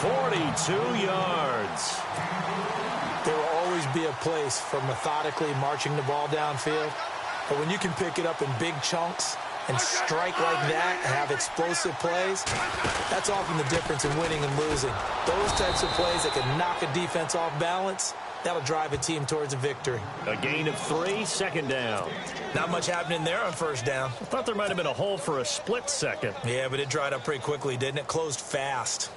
42 yards. There will always be a place for methodically marching the ball downfield. But when you can pick it up in big chunks and strike like that and have explosive plays, that's often the difference in winning and losing. Those types of plays that can knock a defense off balance, that'll drive a team towards a victory. A gain of 3, 2nd down. Not much happening there on 1st down. I thought there might have been a hole for a split second. Yeah, but it dried up pretty quickly, didn't it? Closed fast.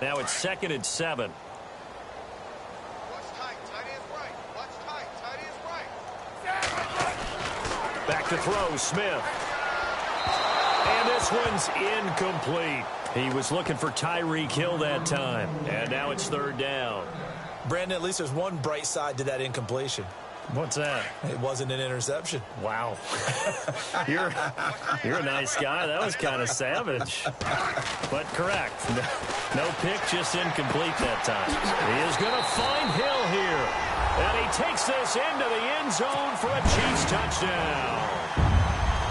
Now it's 2nd and 7. Back to throw, Smith. And this one's incomplete. He was looking for Tyreek Hill that time. And now it's 3rd down. Brandon, at least there's one bright side to that incompletion. What's that? It wasn't an interception. Wow. You're a nice guy. That was kind of savage. But correct. No pick, just incomplete that time. He is going to find Hill here. And he takes this into the end zone for a Chiefs touchdown.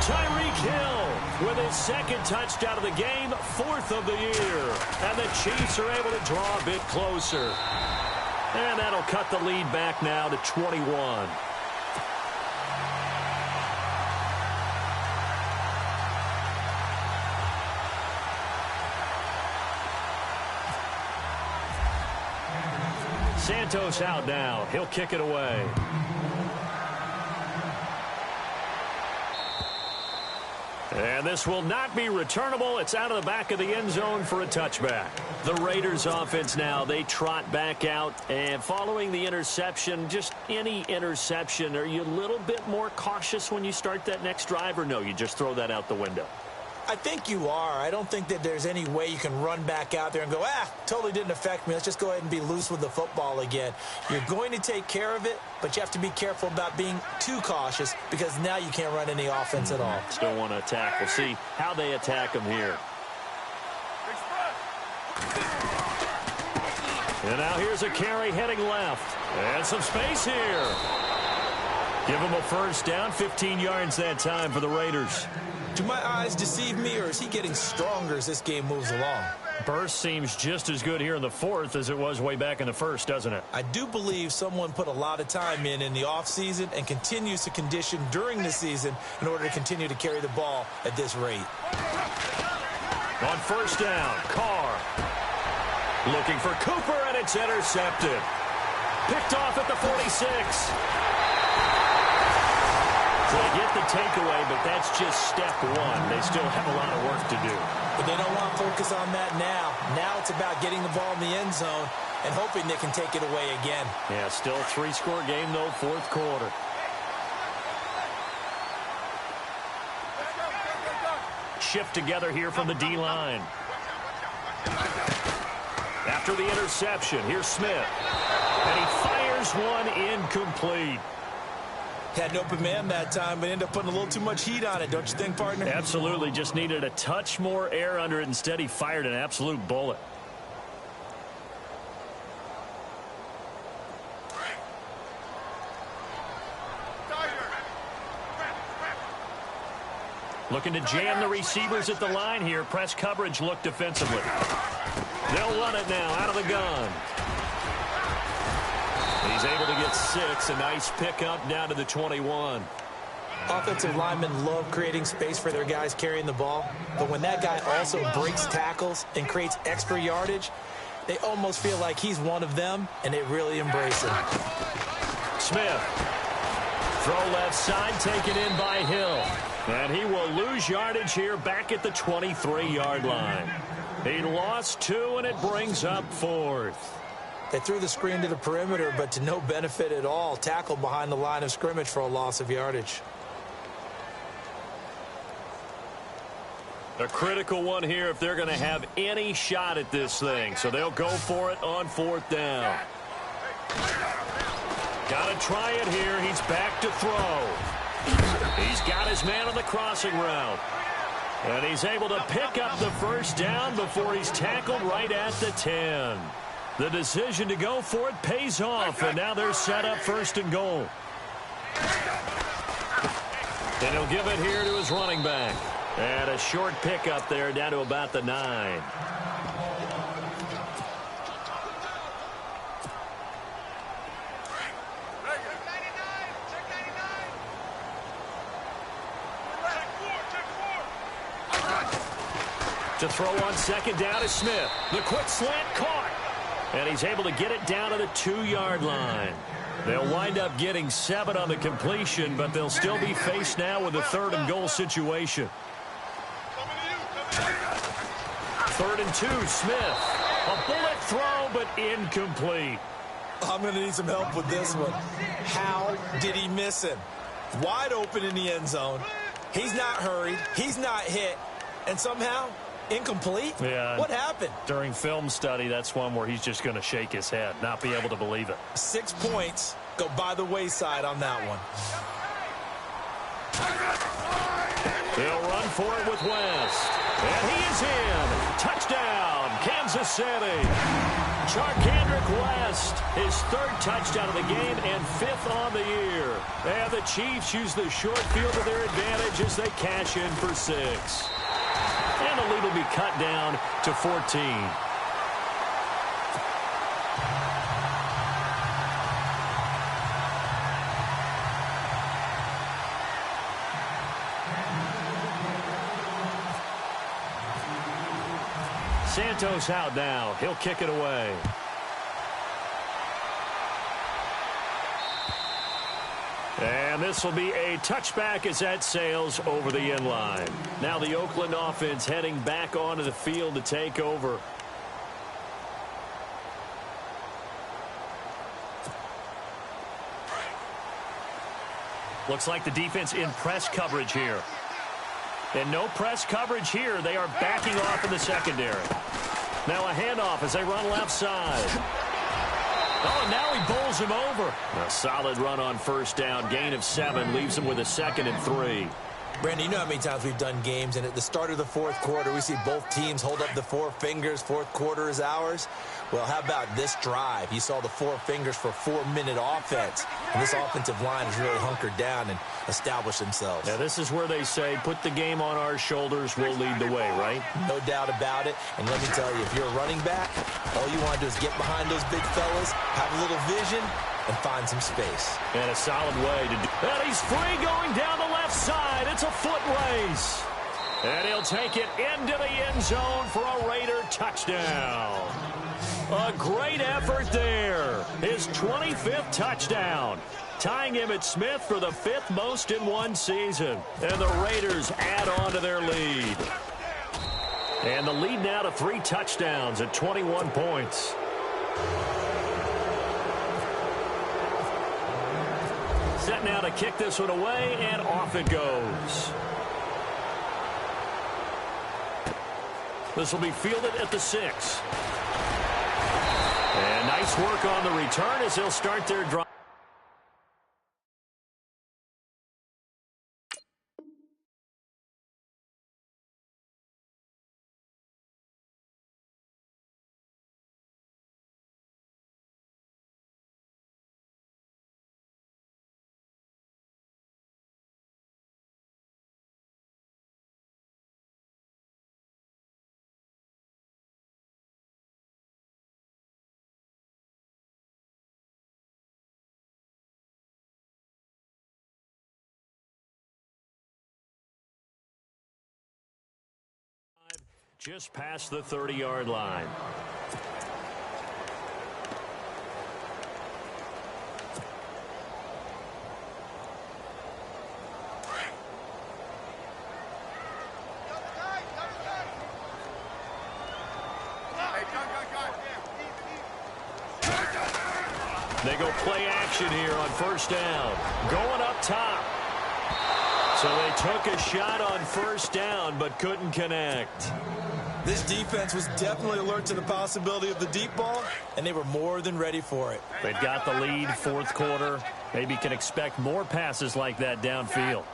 Tyreek Hill with his 2nd touchdown of the game, 4th of the year. And the Chiefs are able to draw a bit closer. And that'll cut the lead back now to 21. Santos out now. He'll kick it away. And this will not be returnable. It's out of the back of the end zone for a touchback. The Raiders offense now, they trot back out. And following the interception, just any interception, are you a little bit more cautious when you start that next drive, or no, you just throw that out the window? I think you are. I don't think that there's any way you can run back out there and go, totally didn't affect me. Let's just go ahead and be loose with the football again. You're going to take care of it, but you have to be careful about being too cautious because now you can't run any offense at all. Still want to attack. We'll see how they attack him here. And now here's a carry heading left. And some space here. Give him a first down, 15 yards that time for the Raiders. Do my eyes deceive me, or is he getting stronger as this game moves along? Burst seems just as good here in the fourth as it was way back in the first, doesn't it? I do believe someone put a lot of time in the offseason and continues to condition during the season in order to continue to carry the ball at this rate. On first down, Carr. Looking for Cooper, and it's intercepted. Picked off at the 46. They get the takeaway, but that's just step one. They still have a lot of work to do. But they don't want to focus on that now. Now it's about getting the ball in the end zone and hoping they can take it away again. Yeah, still a three-score game, though, fourth quarter. Shift together here from the D-line. After the interception, here's Smith. And he fires one incomplete. Had an open man that time, but ended up putting a little too much heat on it, don't you think, partner? Absolutely. Just needed a touch more air under it. Instead, he fired an absolute bullet. Looking to jam the receivers at the line here. Press coverage look defensively. They'll run it now out of the gun. He's able to get 6. A nice pickup down to the 21. Offensive linemen love creating space for their guys carrying the ball, but when that guy also breaks tackles and creates extra yardage, they almost feel like he's one of them, and they really embrace him. Smith. Throw left side, taken in by Hill. And he will lose yardage here back at the 23-yard line. He lost 2, and it brings up 4th. They threw the screen to the perimeter, but to no benefit at all. Tackled behind the line of scrimmage for a loss of yardage. A critical one here if they're going to have any shot at this thing. So they'll go for it on 4th down. Got to try it here. He's back to throw. He's got his man on the crossing route. And he's able to pick up the first down before he's tackled right at the 10. The decision to go for it pays off, and now they're set up 1st and goal. And he'll give it here to his running back. And a short pickup there down to about the 9. To throw on 2nd down is Smith. The quick slant caught. And he's able to get it down to the 2-yard line. They'll wind up getting 7 on the completion, but they'll still be faced now with a 3rd and goal situation. 3rd and 2, Smith. A bullet throw, but incomplete. I'm going to need some help with this one. How did he miss him? Wide open in the end zone. He's not hurried. He's not hit. And somehow, incomplete? Yeah. What happened? During film study, that's one where he's just going to shake his head, not be able to believe it. 6 points go by the wayside on that one. They'll run for it with West. And he is in. Touchdown, Kansas City. Charkandrick West, his 3rd touchdown of the game and 5th on the year. And the Chiefs use the short field to their advantage as they cash in for 6. And the lead will be cut down to 14. Santos out now. He'll kick it away. And this will be a touchback as that sails over the end line. Now the Oakland offense heading back onto the field to take over. Looks like the defense in press coverage here. And no press coverage here. They are backing off in the secondary. Now a handoff as they run left side. Oh, and now he bowls him over. A solid run on first down. Gain of 7 leaves him with a 2nd and 3. Brandon, you know how many times we've done games, and at the start of the fourth quarter, we see both teams hold up the 4 fingers. Fourth quarter is ours. Well, how about this drive? You saw the 4 fingers for 4-minute offense. And this offensive line has really hunkered down and established themselves. Yeah, this is where they say, put the game on our shoulders, we'll lead the way, right? No doubt about it. And let me tell you, if you're a running back, all you want to do is get behind those big fellas, have a little vision, and find some space. And a solid way to do that. He's free going down the left side. It's a foot race. And he'll take it into the end zone for a Raider touchdown. A great effort there. His 25th touchdown. Tying him at Smith for the 5th most in one season. And the Raiders add on to their lead. And the lead now to 3 touchdowns at 21 points. Set now to kick this one away, and off it goes. This will be fielded at the 6. And nice work on the return as they'll start their drive. Just past the 30-yard line. They go play action here on first down. Going up top. So they took a shot on first down but couldn't connect. This defense was definitely alert to the possibility of the deep ball, and they were more than ready for it. They've got the lead, fourth quarter. Maybe can expect more passes like that downfield.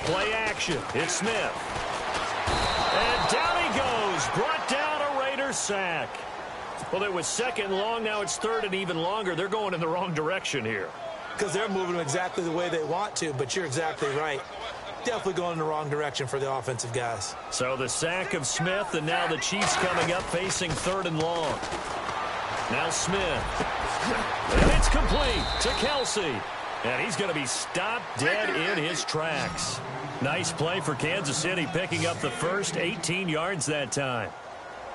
Play action. It's Smith. And down he goes. Brought down a Raider sack. Well, it was 2nd and long. Now it's 3rd and even longer. They're going in the wrong direction here. Because they're moving exactly the way they want to, but you're exactly right. Definitely going in the wrong direction for the offensive guys. So the sack of Smith, and now the Chiefs coming up facing 3rd and long. Now Smith. And it's complete to Kelsey. And he's going to be stopped dead in his tracks. Nice play for Kansas City, picking up the first 18 yards that time.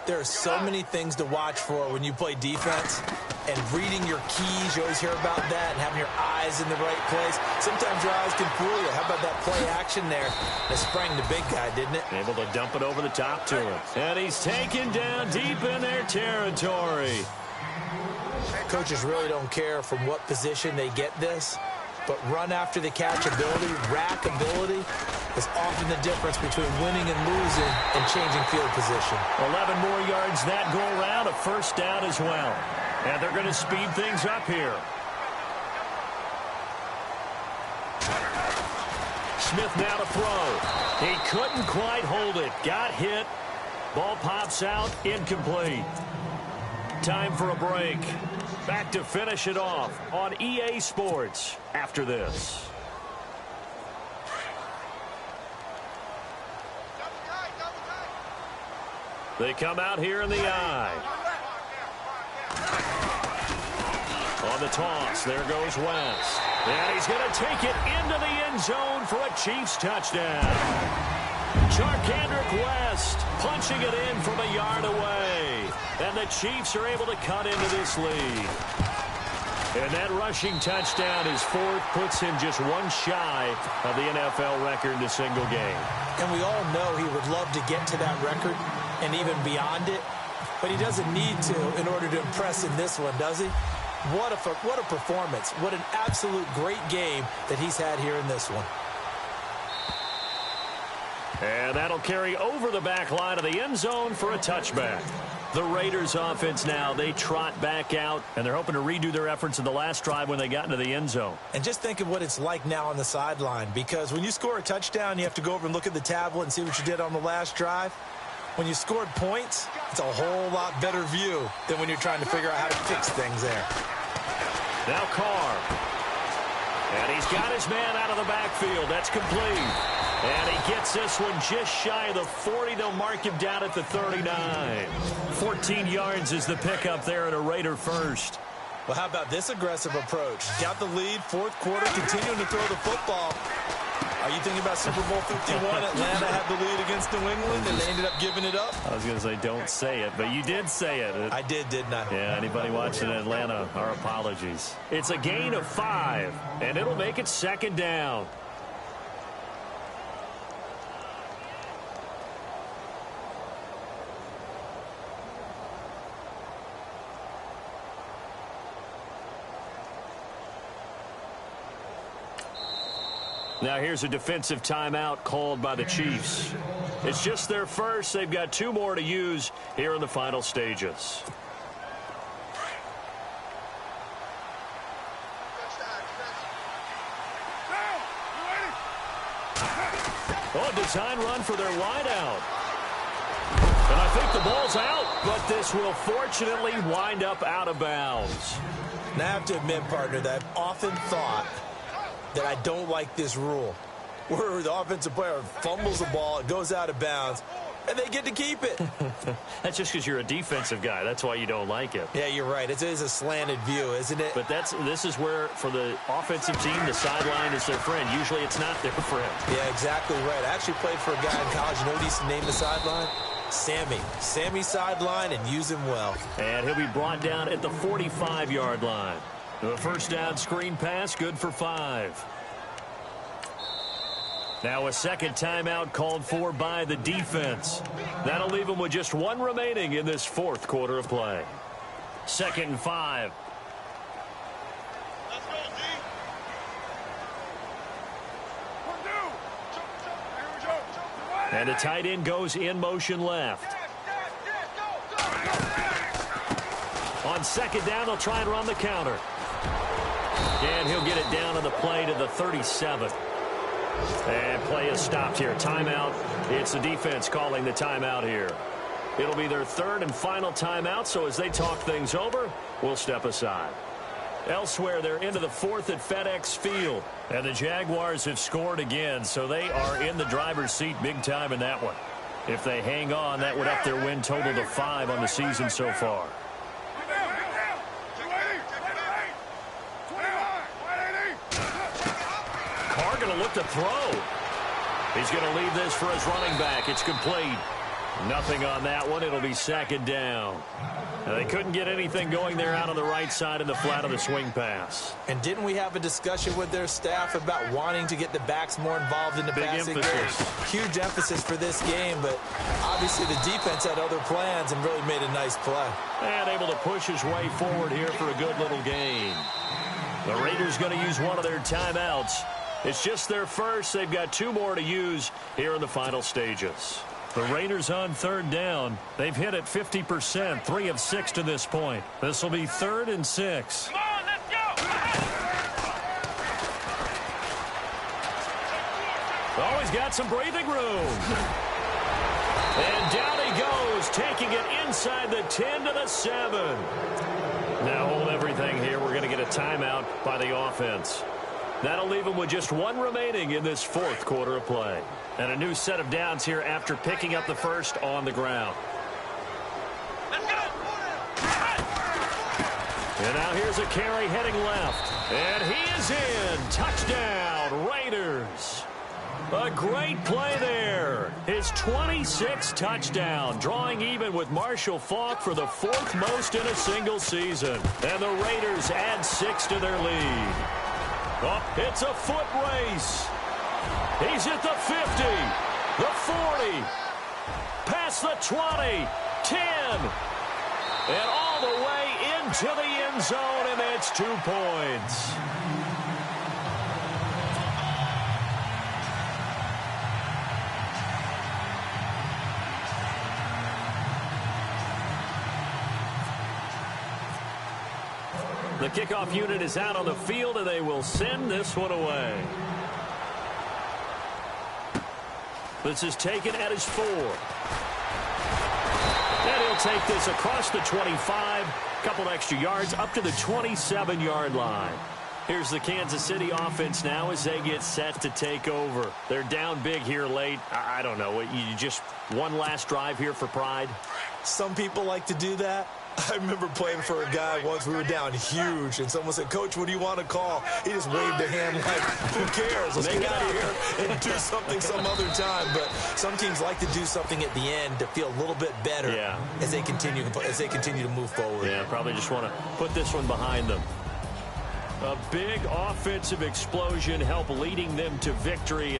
There are so many things to watch for when you play defense. And reading your keys, you always hear about that, and having your eyes in the right place. Sometimes your eyes can fool you. How about that play action there? That sprang the big guy, didn't it? Able to dump it over the top to him. And he's taken down deep in their territory. Coaches really don't care from what position they get this. But run after the catch ability, rack ability, is often the difference between winning and losing and changing field position. 11 more yards that go around, a first down as well. And they're going to speed things up here. Smith now to throw. He couldn't quite hold it. Got hit. Ball pops out, incomplete. Time for a break. Back to finish it off on EA Sports after this. They come out here in the eye. On the toss, there goes West. And he's going to take it into the end zone for a Chiefs touchdown. Charkandrick West punching it in from a yard away. And the Chiefs are able to cut into this lead. And that rushing touchdown, his fourth, puts him just one shy of the NFL record in a single game. And we all know he would love to get to that record and even beyond it. But he doesn't need to in order to impress in this one, does he? What a performance. What an absolute great game that he's had here in this one. And that'll carry over the back line of the end zone for a touchback. The Raiders offense now, they trot back out, and they're hoping to redo their efforts in the last drive when they got into the end zone. And just think of what it's like now on the sideline, because when you score a touchdown, you have to go over and look at the tablet and see what you did on the last drive. When you scored points, it's a whole lot better view than when you're trying to figure out how to fix things there. Now Carr. And he's got his man out of the backfield. That's complete. And he gets this one just shy of the 40. They'll mark him down at the 39. 14 yards is the pickup there and a Raider first. Well, how about this aggressive approach? Got the lead, fourth quarter, continuing to throw the football. Are you thinking about Super Bowl 51? Atlanta had the lead against New England, and they ended up giving it up? I was going to say, don't say it, but you did say it. I did, didn't I? Yeah, anybody watching in Atlanta, our apologies. It's a gain of 5, and it'll make it second down. Now here's a defensive timeout called by the Chiefs. It's just their first. They've got 2 more to use here in the final stages. Oh, design run for their wideout. And I think the ball's out, but this will fortunately wind up out of bounds. Now I have to admit, partner, that I've often thought that I don't like this rule, where the offensive player fumbles the ball, it goes out of bounds, and they get to keep it. That's just because you're a defensive guy. That's why you don't like it. Yeah, you're right. It is a slanted view, isn't it? But this is where, for the offensive team, the sideline is their friend. Usually it's not their friend. Yeah, exactly right. I actually played for a guy in college. You know what he used to name the sideline? Sammy. Sammy sideline, and use him well. And he'll be brought down at the 45-yard line. The first down screen pass, good for 5. Now a second timeout called for by the defense. That'll leave them with just 1 remaining in this fourth quarter of play. 2nd and 5. Let's go, D. And the tight end goes in motion left. On second down, they'll try and run the counter. And he'll get it down on the play to the 37. And play is stopped here. Timeout. It's the defense calling the timeout here. It'll be their 3rd and final timeout, so as they talk things over, we'll step aside. Elsewhere, they're into the 4th at FedEx Field. And the Jaguars have scored again, so they are in the driver's seat big time in that one. If they hang on, that would up their win total to 5 on the season so far. Carr going to look to throw. He's going to leave this for his running back. It's complete. Nothing on that one. It'll be 2nd down. Now, they couldn't get anything going there out on the right side in the flat of the swing pass. And didn't we have a discussion with their staff about wanting to get the backs more involved in the passing game? Huge emphasis for this game, but obviously the defense had other plans and really made a nice play. And able to push his way forward here for a good little gain. The Raiders going to use one of their timeouts. It's just their first. They've got 2 more to use here in the final stages. The Raiders on 3rd down. They've hit it 50%, 3 of 6 to this point. This will be 3rd and 6. Come on, let's go! Oh, he's got some breathing room. And down he goes, taking it inside the 10 to the 7. Now hold everything here. We're going to get a timeout by the offense. That'll leave them with just 1 remaining in this 4th quarter of play. And a new set of downs here after picking up the first on the ground. Let's go! And now here's a carry heading left. And he is in. Touchdown, Raiders. A great play there. His 26th touchdown, drawing even with Marshall Faulk for the 4th most in a single season. And the Raiders add 6 to their lead. Oh, it's a foot race. He's at the 50, the 40, past the 20, 10, and all the way into the end zone, and it's 2 points. The kickoff unit is out on the field, and they will send this one away. This is taken at his 4. And he'll take this across the 25, couple extra yards, up to the 27-yard line. Here's the Kansas City offense now as they get set to take over. They're down big here late. I don't know. You just one last drive here for pride? Some people like to do that. I remember playing for a guy once. We were down huge, and someone said, "Coach, what do you want to call?" He just waved a hand like, "Who cares? Let's get out of here and do something some other time." But some teams like to do something at the end to feel a little bit better as they continue to move forward. Yeah, probably just want to put this one behind them. A big offensive explosion helped leading them to victory.